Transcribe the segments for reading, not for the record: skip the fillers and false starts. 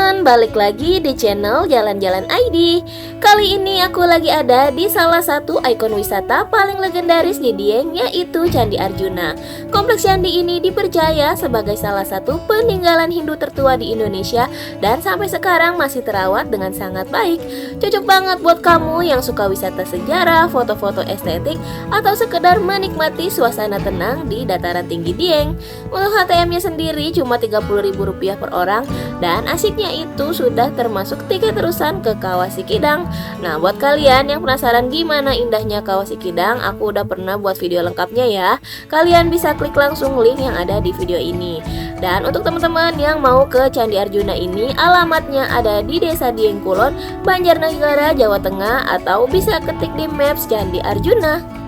teman-teman, balik lagi di channel Jalan-Jalan ID. Kali ini aku lagi ada di salah satu ikon wisata paling legendaris di Dieng, yaitu Candi Arjuna. Kompleks candi ini dipercaya sebagai salah satu peninggalan Hindu tertua di Indonesia dan sampai sekarang masih terawat dengan sangat baik. Cocok banget buat kamu yang suka wisata sejarah, foto-foto estetik, atau sekedar menikmati suasana tenang di dataran tinggi Dieng. Untuk HTM-nya sendiri cuma Rp30.000 per orang, dan asiknya itu sudah termasuk tiket terusan ke Kawah Sikidang. Nah, buat kalian yang penasaran gimana indahnya Kawah Sikidang, aku udah pernah buat video lengkapnya ya. Kalian bisa klik langsung link yang ada di video ini. Dan untuk teman-teman yang mau ke Candi Arjuna ini, alamatnya ada di Desa Dieng Kulon, Banjarnegara, Jawa Tengah, atau bisa ketik di Maps Candi Arjuna.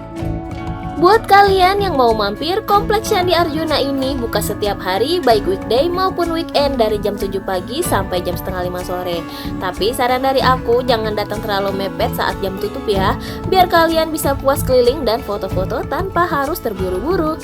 Buat kalian yang mau mampir, kompleks Candi Arjuna ini buka setiap hari baik weekday maupun weekend dari jam 7 pagi sampai jam setengah 5 sore. Tapi saran dari aku, jangan datang terlalu mepet saat jam tutup ya, biar kalian bisa puas keliling dan foto-foto tanpa harus terburu-buru.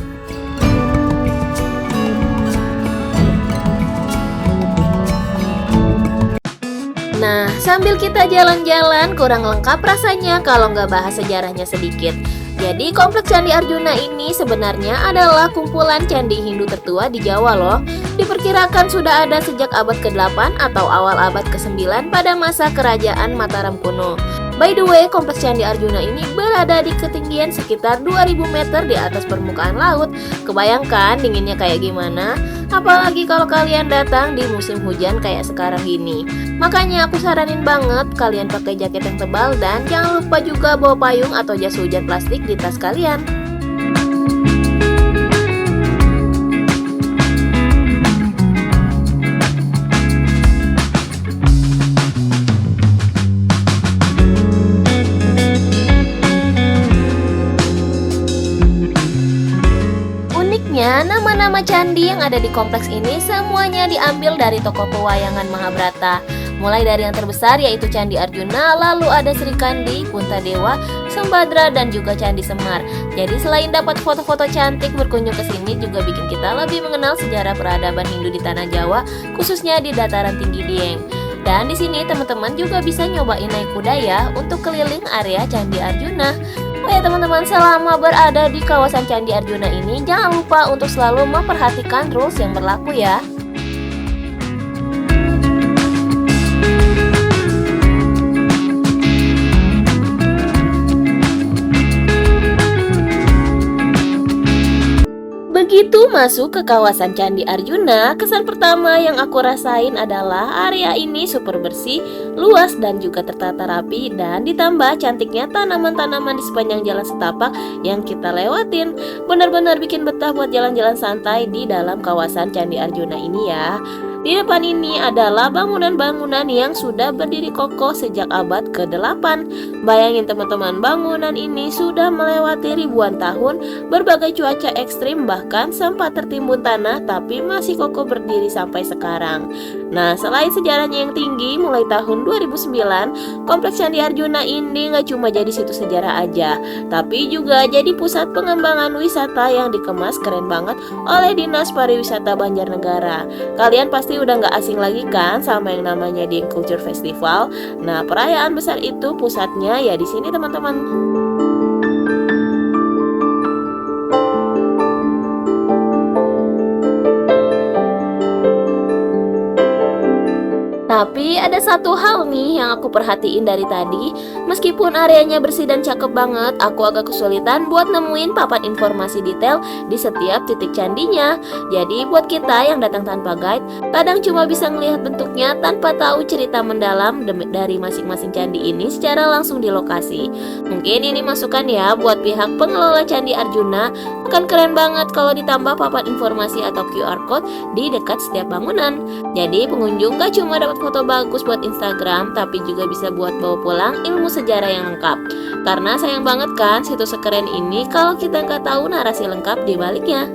Nah, sambil kita jalan-jalan, kurang lengkap rasanya kalau nggak bahas sejarahnya sedikit. Jadi kompleks Candi Arjuna ini sebenarnya adalah kumpulan candi Hindu tertua di Jawa loh. Diperkirakan sudah ada sejak abad ke-8 atau awal abad ke-9 pada masa kerajaan Mataram kuno. By the way, kompleks Candi Arjuna ini berada di ketinggian sekitar 2000 meter di atas permukaan laut. Kebayangkan dinginnya kayak gimana? Apalagi kalau kalian datang di musim hujan kayak sekarang gini. Makanya aku saranin banget kalian pakai jaket yang tebal dan jangan lupa juga bawa payung atau jas hujan plastik di tas kalian. Nama-nama candi yang ada di kompleks ini semuanya diambil dari tokoh pewayangan Mahabharata. Mulai dari yang terbesar yaitu Candi Arjuna, lalu ada Sri Kandi, Puntadewa, Sembadra, dan juga Candi Semar. Jadi selain dapat foto-foto cantik, berkunjung ke sini juga bikin kita lebih mengenal sejarah peradaban Hindu di tanah Jawa, khususnya di dataran tinggi Dieng. Dan di sini teman-teman juga bisa nyobain naik kuda ya untuk keliling area Candi Arjuna. Oh ya teman-teman, selama berada di kawasan Candi Arjuna ini jangan lupa untuk selalu memperhatikan rules yang berlaku ya. Begitu masuk ke kawasan Candi Arjuna, kesan pertama yang aku rasain adalah area ini super bersih, luas dan juga tertata rapi, dan ditambah cantiknya tanaman-tanaman di sepanjang jalan setapak yang kita lewatin. Benar-benar bikin betah buat jalan-jalan santai di dalam kawasan Candi Arjuna ini ya. Di depan ini adalah bangunan-bangunan yang sudah berdiri kokoh sejak abad ke-8. Bayangin teman-teman, bangunan ini sudah melewati ribuan tahun, berbagai cuaca ekstrim, bahkan sempat tertimbun tanah, tapi masih kokoh berdiri sampai sekarang. Nah, selain sejarahnya yang tinggi, mulai tahun 2009, kompleks Candi Arjuna ini nggak cuma jadi situs sejarah aja, tapi juga jadi pusat pengembangan wisata yang dikemas keren banget oleh Dinas Pariwisata Banjarnegara. Kalian pasti udah nggak asing lagi kan sama yang namanya Dieng Culture Festival. Nah, perayaan besar itu pusatnya ya di sini teman-teman. Tapi ada satu hal nih yang aku perhatiin dari tadi. Meskipun areanya bersih dan cakep banget, aku agak kesulitan buat nemuin papan informasi detail di setiap titik candinya. Jadi buat kita yang datang tanpa guide, kadang cuma bisa ngelihat bentuknya tanpa tahu cerita mendalam dari masing-masing candi ini secara langsung di lokasi. Mungkin ini masukan ya buat pihak pengelola Candi Arjuna. Akan keren banget kalau ditambah papan informasi atau QR code di dekat setiap bangunan. Jadi pengunjung gak cuma dapat foto bagus buat Instagram, tapi juga bisa buat bawa pulang ilmu sejarah yang lengkap. Karena sayang banget kan situs sekeren ini kalau kita nggak tahu narasi lengkap di baliknya.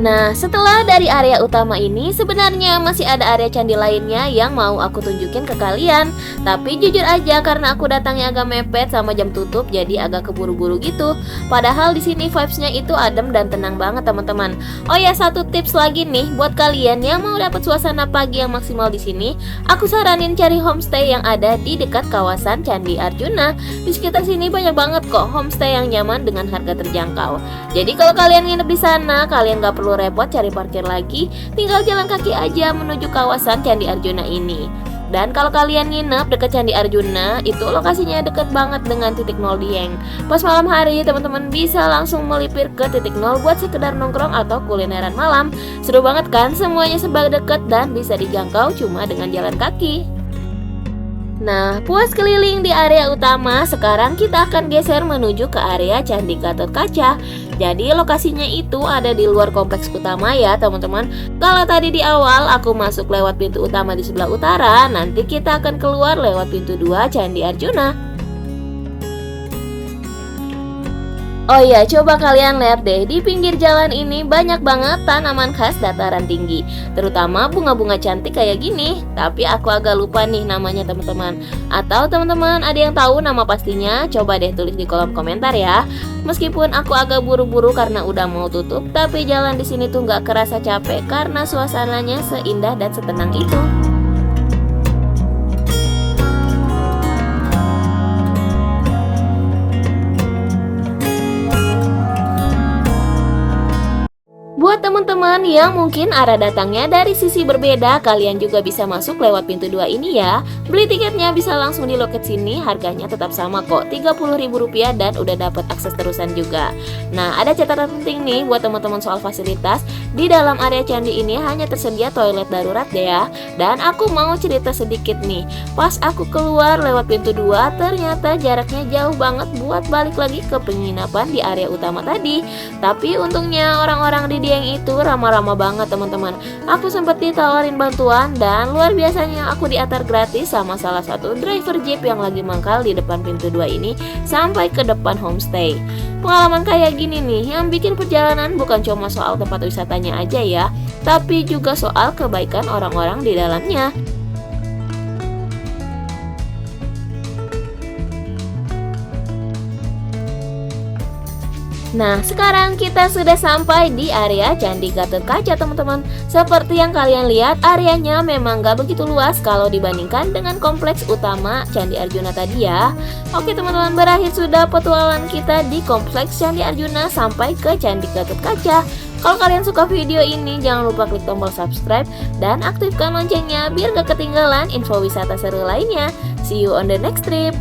Nah, Nah, setelah dari area utama ini, sebenarnya masih ada area candi lainnya yang mau aku tunjukin ke kalian. Tapi jujur aja karena aku datangnya agak mepet sama jam tutup, jadi agak keburu-buru gitu. Padahal di sini vibes-nya itu adem dan tenang banget teman-teman. Oh ya, satu tips lagi nih buat kalian yang mau dapat suasana pagi yang maksimal di sini, aku saranin cari homestay yang ada di dekat kawasan Candi Arjuna. Di sekitar sini banyak banget kok homestay yang nyaman dengan harga terjangkau. Jadi kalau kalian nginep di sana, kalian gak perlu repot cari parkir lagi, tinggal jalan kaki aja menuju kawasan Candi Arjuna ini. Dan kalau kalian nginep dekat Candi Arjuna, itu lokasinya deket banget dengan titik nol Dieng. Pas malam hari, teman-teman bisa langsung melipir ke titik nol buat sekedar nongkrong atau kulineran malam. Seru banget kan? Semuanya serba deket dan bisa dijangkau cuma dengan jalan kaki. Nah, puas keliling di area utama, sekarang kita akan geser menuju ke area Candi Gatot Kaca. Jadi lokasinya itu ada di luar kompleks utama ya teman-teman. Kalau tadi di awal aku masuk lewat pintu utama di sebelah utara, nanti kita akan keluar lewat pintu 2 Candi Arjuna. Oh iya, coba kalian lihat deh, di pinggir jalan ini banyak banget tanaman khas dataran tinggi, terutama bunga-bunga cantik kayak gini. Tapi aku agak lupa nih namanya teman-teman. Atau teman-teman ada yang tahu nama pastinya? Coba deh tulis di kolom komentar ya. Meskipun aku agak buru-buru karena udah mau tutup, tapi jalan di sini tuh nggak kerasa capek karena suasananya seindah dan setenang itu. Buat teman-teman yang mungkin arah datangnya dari sisi berbeda, kalian juga bisa masuk lewat pintu 2 ini ya. Beli tiketnya bisa langsung di loket sini, harganya tetap sama kok, Rp30.000 dan udah dapat akses terusan juga. Nah, ada catatan penting nih buat teman-teman soal fasilitas. Di dalam area candi ini hanya tersedia toilet darurat deh ya. Dan aku mau cerita sedikit nih. Pas aku keluar lewat pintu 2, ternyata jaraknya jauh banget buat balik lagi ke penginapan di area utama tadi. Tapi untungnya orang-orang di Dieng itu ramah-ramah banget teman-teman. Aku sempat ditawarin bantuan dan luar biasanya aku diantar gratis sama salah satu driver jeep yang lagi mangkal di depan pintu 2 ini sampai ke depan homestay. Pengalaman kayak gini nih yang bikin perjalanan bukan cuma soal tempat wisatanya aja ya, tapi juga soal kebaikan orang-orang di dalamnya. Nah, sekarang kita sudah sampai di area Candi Gatot Kaca teman-teman. Seperti yang kalian lihat, areanya memang gak begitu luas kalau dibandingkan dengan kompleks utama Candi Arjuna tadi ya. Oke teman-teman, berakhir sudah petualangan kita di kompleks Candi Arjuna sampai ke Candi Gatot Kaca. Kalau kalian suka video ini, jangan lupa klik tombol subscribe dan aktifkan loncengnya biar gak ketinggalan info wisata seru lainnya. See you on the next trip.